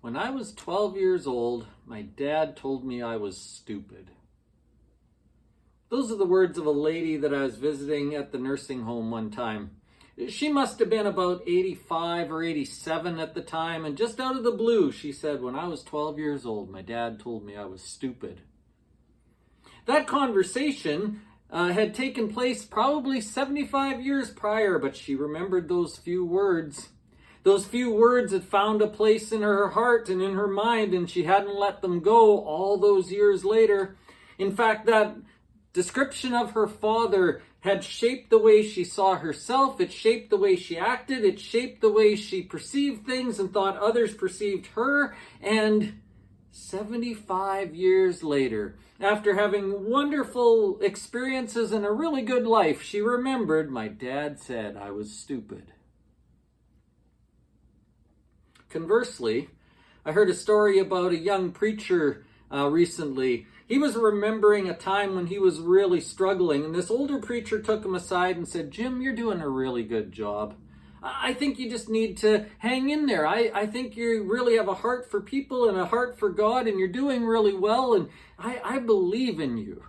When I was 12 years old, my dad told me I was stupid. Those are the words of a lady that I was visiting at the nursing home one time. She must have been about 85 or 87 at the time, and just out of the blue, she said, when I was 12 years old, my dad told me I was stupid. That conversation had taken place probably 75 years prior, but she remembered those few words. Those few words had found a place in her heart and in her mind, and she hadn't let them go all those years later. In fact, that description of her father had shaped the way she saw herself. It shaped the way she acted. It shaped the way she perceived things and thought others perceived her. And 75 years later, after having wonderful experiences and a really good life, she remembered, my dad said I was stupid. Conversely, I heard a story about a young preacher recently. He was remembering a time when he was really struggling, and this older preacher took him aside and said, Jim, you're doing a really good job. I think you just need to hang in there. I think you really have a heart for people and a heart for God, and you're doing really well, and I believe in you.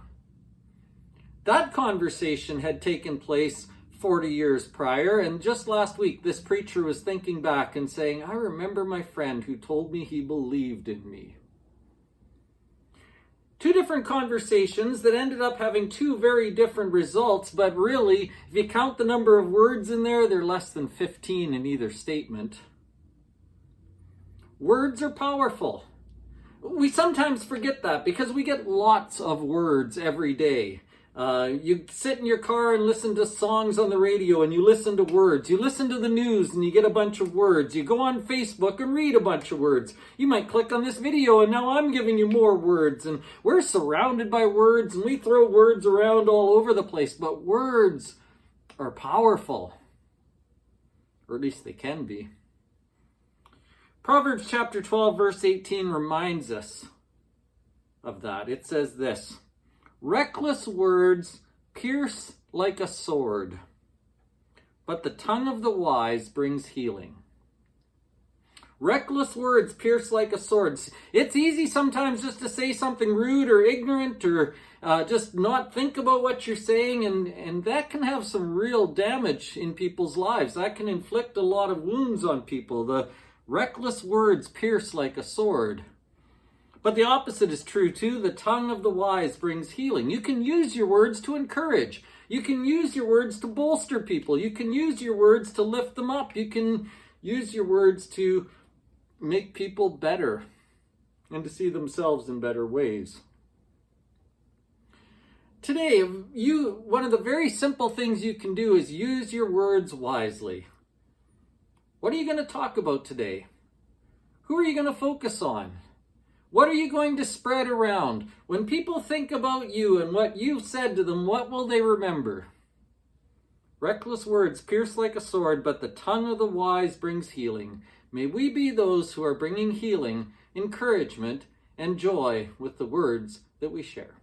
That conversation had taken place 40 years prior, and just last week this preacher was thinking back and saying, I remember my friend who told me he believed in me. Two different conversations that ended up having two very different results, but really, if you count the number of words in there, they're less than 15 in either statement. Words are powerful. We sometimes forget that because we get lots of words every day. You sit in your car and listen to songs on the radio and you listen to words. You listen to the news and you get a bunch of words. You go on Facebook and read a bunch of words. You might click on this video and now I'm giving you more words. And we're surrounded by words and we throw words around all over the place. But words are powerful. Or at least they can be. Proverbs chapter 12 verse 18 reminds us of that. It says this. Reckless words pierce like a sword, but the tongue of the wise brings healing. Reckless words pierce like a sword. It's easy sometimes just to say something rude or ignorant or just not think about what you're saying, and that can have some real damage in people's lives. That can inflict a lot of wounds on people. The reckless words pierce like a sword. But the opposite is true too. The tongue of the wise brings healing. You can use your words to encourage. You can use your words to bolster people. You can use your words to lift them up. You can use your words to make people better and to see themselves in better ways. Today, one of the very simple things you can do is use your words wisely. What are you going to talk about today? Who are you going to focus on? What are you going to spread around? When people think about you and what you've said to them, what will they remember? Reckless words pierce like a sword, but the tongue of the wise brings healing. May we be those who are bringing healing, encouragement, and joy with the words that we share.